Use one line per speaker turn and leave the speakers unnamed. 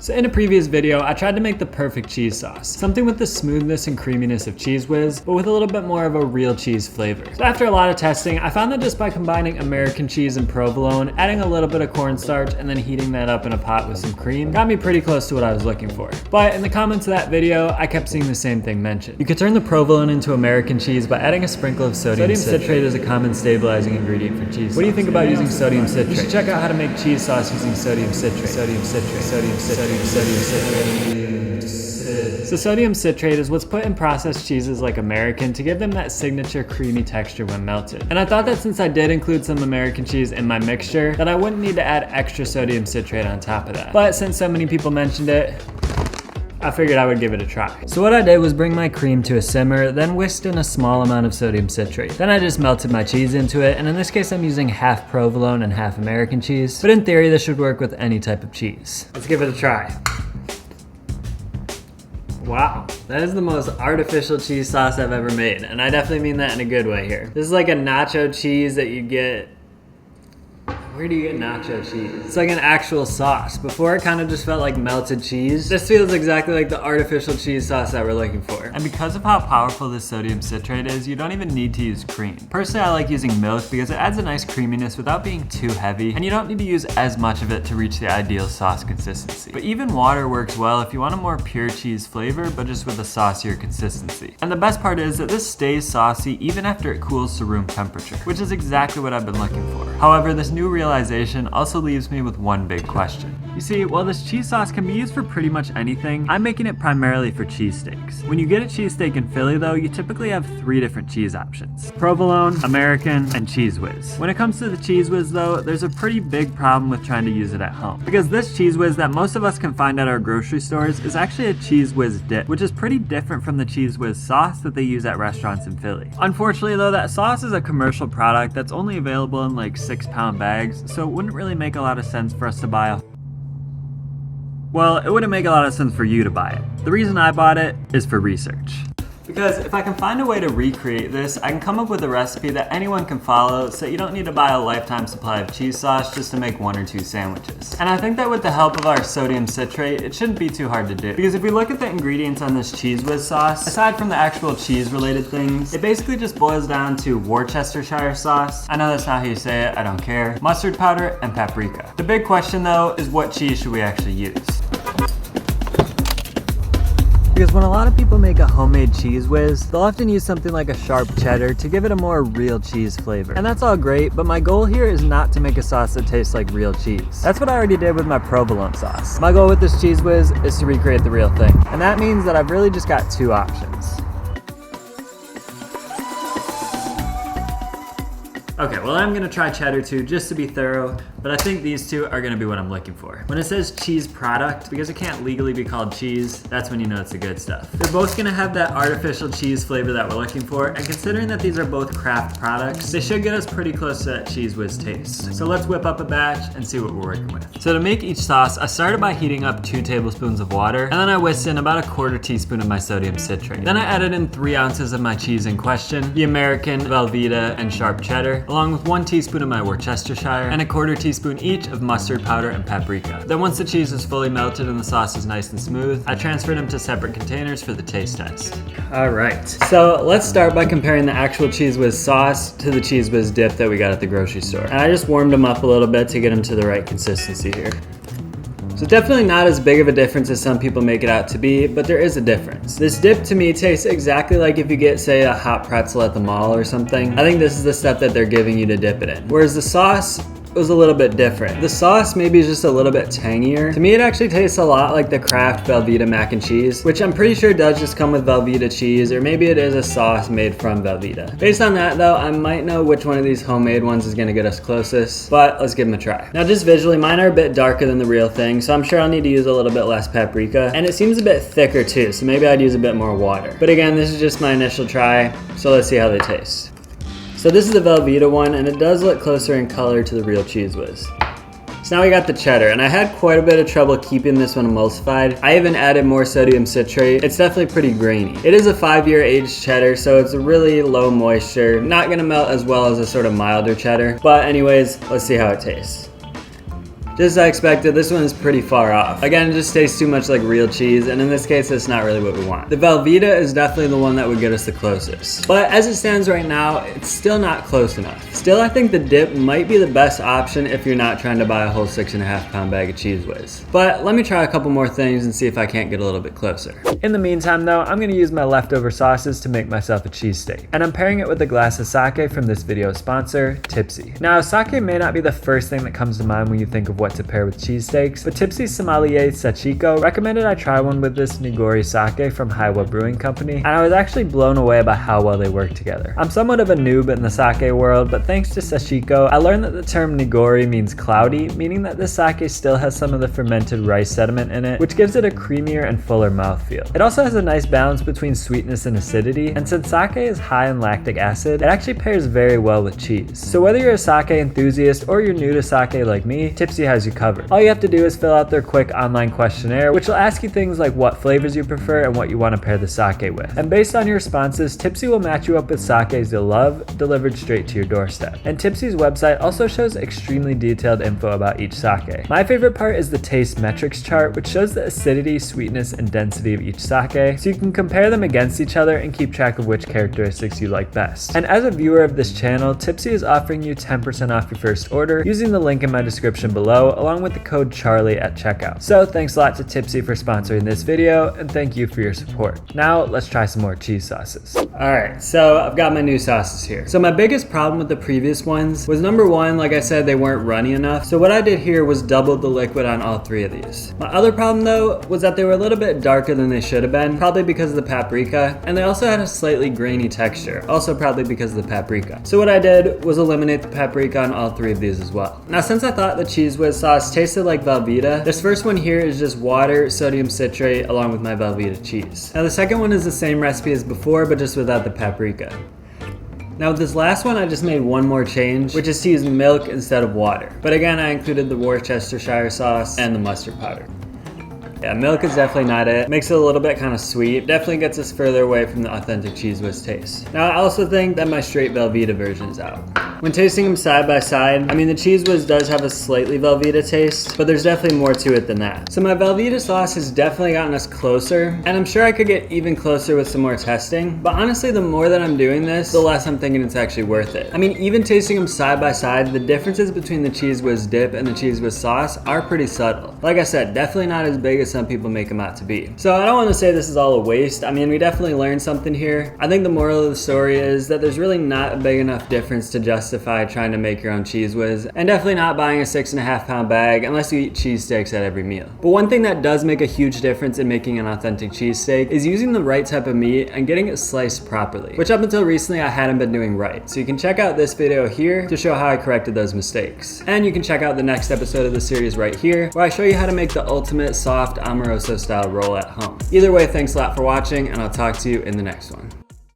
So in a previous video, I tried to make the perfect cheese sauce. Something with the smoothness and creaminess of Cheez Whiz, but with a little bit more of a real cheese flavor. So after a lot of testing, I found that just by combining American cheese and provolone, adding a little bit of cornstarch, and then heating that up in a pot with some cream, got me pretty close to what I was looking for. But in the comments of that video, I kept seeing the same thing mentioned. You could turn the provolone into American cheese by adding a sprinkle of sodium citrate is a common stabilizing ingredient for cheese. What do you think about using sodium citrate? You should check out how to make cheese sauce using sodium citrate. So sodium citrate is what's put in processed cheeses like American to give them that signature creamy texture when melted. And I thought that since I did include some American cheese in my mixture, that I wouldn't need to add extra sodium citrate on top of that. But since so many people mentioned it, I figured I would give it a try. So what I did was bring my cream to a simmer, then whisked in a small amount of sodium citrate. Then I just melted my cheese into it, and in this case I'm using half provolone and half American cheese. But in theory, this should work with any type of cheese. Let's give it a try. Wow, that is the most artificial cheese sauce I've ever made, and I definitely mean that in a good way here. This is like a nacho cheese that you get. Where do you get nacho cheese? It's like an actual sauce. Before, it kind of just felt like melted cheese. This feels exactly like the artificial cheese sauce that we're looking for. And because of how powerful this sodium citrate is, you don't even need to use cream. Personally, I like using milk because it adds a nice creaminess without being too heavy, and you don't need to use as much of it to reach the ideal sauce consistency. But even water works well if you want a more pure cheese flavor, but just with a saucier consistency. And the best part is that this stays saucy even after it cools to room temperature, which is exactly what I've been looking for. However, this new realization also leaves me with one big question. You see, while this cheese sauce can be used for pretty much anything, I'm making it primarily for cheesesteaks. When you get a cheesesteak in Philly though, you typically have 3 different cheese options: provolone, American, and Cheez Whiz. When it comes to the Cheez Whiz though, there's a pretty big problem with trying to use it at home. Because this Cheez Whiz that most of us can find at our grocery stores is actually a Cheez Whiz dip, which is pretty different from the Cheez Whiz sauce that they use at restaurants in Philly. Unfortunately though, that sauce is a commercial product that's only available in like 6-pound bags, so it wouldn't really make a lot of sense for us to buy Well, it wouldn't make a lot of sense for you to buy it. The reason I bought it is for research. Because if I can find a way to recreate this, I can come up with a recipe that anyone can follow, so you don't need to buy a lifetime supply of cheese sauce just to make 1 or 2 sandwiches. And I think that with the help of our sodium citrate, it shouldn't be too hard to do. Because if we look at the ingredients on this Cheez Whiz sauce, aside from the actual cheese related things, it basically just boils down to Worcestershire sauce. I know that's not how you say it, I don't care. Mustard powder and paprika. The big question though is, what cheese should we actually use? Because when a lot of people make a homemade Cheez Whiz, they'll often use something like a sharp cheddar to give it a more real cheese flavor. And that's all great, but my goal here is not to make a sauce that tastes like real cheese. That's what I already did with my provolone sauce. My goal with this Cheez Whiz is to recreate the real thing. And that means that I've really just got 2 options. Okay, well I'm gonna try cheddar too, just to be thorough, but I think these 2 are gonna be what I'm looking for. When it says cheese product, because it can't legally be called cheese, that's when you know it's the good stuff. They're both gonna have that artificial cheese flavor that we're looking for, and considering that these are both craft products, they should get us pretty close to that Cheez Whiz taste. So let's whip up a batch and see what we're working with. So to make each sauce, I started by heating up 2 tablespoons of water, and then I whisked in about a 1/4 teaspoon of my sodium citrate. Then I added in 3 ounces of my cheese in question, the American, Velveeta, and sharp cheddar, along with 1 teaspoon of my Worcestershire, and a 1/4 teaspoon each of mustard powder and paprika. Then once the cheese is fully melted and the sauce is nice and smooth, I transferred them to separate containers for the taste test. Alright, so let's start by comparing the actual Cheez Whiz sauce to the Cheez Whiz dip that we got at the grocery store. And I just warmed them up a little bit to get them to the right consistency here. So definitely not as big of a difference as some people make it out to be, but there is a difference. This dip to me tastes exactly like if you get, say, a hot pretzel at the mall or something. I think this is the stuff that they're giving you to dip it in. Whereas the sauce was a little bit different. The sauce maybe is just a little bit tangier. To me, it actually tastes a lot like the Kraft Velveeta mac and cheese, which I'm pretty sure does just come with Velveeta cheese, or maybe it is a sauce made from Velveeta. Based on that though, I might know which one of these homemade ones is gonna get us closest, but let's give them a try. Now just visually, mine are a bit darker than the real thing, so I'm sure I'll need to use a little bit less paprika, and it seems a bit thicker too, so maybe I'd use a bit more water. But again, this is just my initial try, so let's see how they taste. So this is the Velveeta one, and it does look closer in color to the real Cheez Whiz. So now we got the cheddar, and I had quite a bit of trouble keeping this one emulsified. I even added more sodium citrate. It's definitely pretty grainy. It is a 5-year aged cheddar, so it's a really low moisture. Not gonna melt as well as a sort of milder cheddar. But anyways, let's see how it tastes. Just as I expected, this one is pretty far off. Again, it just tastes too much like real cheese, and in this case, that's not really what we want. The Velveeta is definitely the one that would get us the closest. But as it stands right now, it's still not close enough. Still, I think the dip might be the best option if you're not trying to buy a whole 6.5 pound bag of Cheez Whiz. But let me try a couple more things and see if I can't get a little bit closer. In the meantime though, I'm gonna use my leftover sauces to make myself a cheesesteak. And I'm pairing it with a glass of sake from this video's sponsor, Tippsy. Now, sake may not be the first thing that comes to mind when you think of what to pair with cheesesteaks, but Tippsy sommelier Sachiko recommended I try one with this Nigori sake from Haiwa Brewing Company, and I was actually blown away by how well they work together. I'm somewhat of a noob in the sake world, but thanks to Sachiko, I learned that the term Nigori means cloudy, meaning that this sake still has some of the fermented rice sediment in it, which gives it a creamier and fuller mouthfeel. It also has a nice balance between sweetness and acidity, and since sake is high in lactic acid, it actually pairs very well with cheese. So whether you're a sake enthusiast or you're new to sake like me, Tippsy has you covered. All you have to do is fill out their quick online questionnaire, which will ask you things like what flavors you prefer and what you want to pair the sake with. And based on your responses, Tippsy will match you up with sakes you'll love, delivered straight to your doorstep. And Tippsy's website also shows extremely detailed info about each sake. My favorite part is the taste metrics chart, which shows the acidity, sweetness, and density of each sake, so you can compare them against each other and keep track of which characteristics you like best. And as a viewer of this channel, Tippsy is offering you 10% off your first order using the link in my description below, along with the code Charlie at checkout. So thanks a lot to Tippsy for sponsoring this video, and thank you for your support. Now let's try some more cheese sauces. Alright, so I've got my new sauces here. So my biggest problem with the previous ones was number one, like I said, they weren't runny enough. So what I did here was double the liquid on all three of these. My other problem though was that they were a little bit darker than they should have been, probably because of the paprika, and they also had a slightly grainy texture, also probably because of the paprika. So what I did was eliminate the paprika on all three of these as well. Now since I thought the Cheez Whiz sauce tasted like Velveeta, this first one here is just water, sodium citrate, along with my Velveeta cheese. Now the second one is the same recipe as before, but just without the paprika. Now with this last one, I just made one more change, which is to use milk instead of water. But again, I included the Worcestershire sauce and the mustard powder. Yeah, milk is definitely not it. Makes it a little bit kind of sweet. Definitely gets us further away from the authentic Cheez Whiz taste. Now I also think that my straight Velveeta version is out. When tasting them side by side, I mean the Cheez Whiz does have a slightly Velveeta taste, but there's definitely more to it than that. So my Velveeta sauce has definitely gotten us closer, and I'm sure I could get even closer with some more testing, but honestly the more that I'm doing this, the less I'm thinking it's actually worth it. I mean, even tasting them side by side, the differences between the Cheez Whiz dip and the Cheez Whiz sauce are pretty subtle. Like I said, definitely not as big as some people make them out to be. So I don't want to say this is all a waste. I mean, we definitely learned something here. I think the moral of the story is that there's really not a big enough difference to justify trying to make your own Cheez Whiz, and definitely not buying a 6.5 pound bag unless you eat cheesesteaks at every meal. But one thing that does make a huge difference in making an authentic cheesesteak is using the right type of meat and getting it sliced properly, which up until recently I hadn't been doing right. So you can check out this video here to show how I corrected those mistakes. And you can check out the next episode of the series right here, where I show you how to make the ultimate soft Amoroso style roll at home. Either way, thanks a lot for watching, and I'll talk to you in the next one.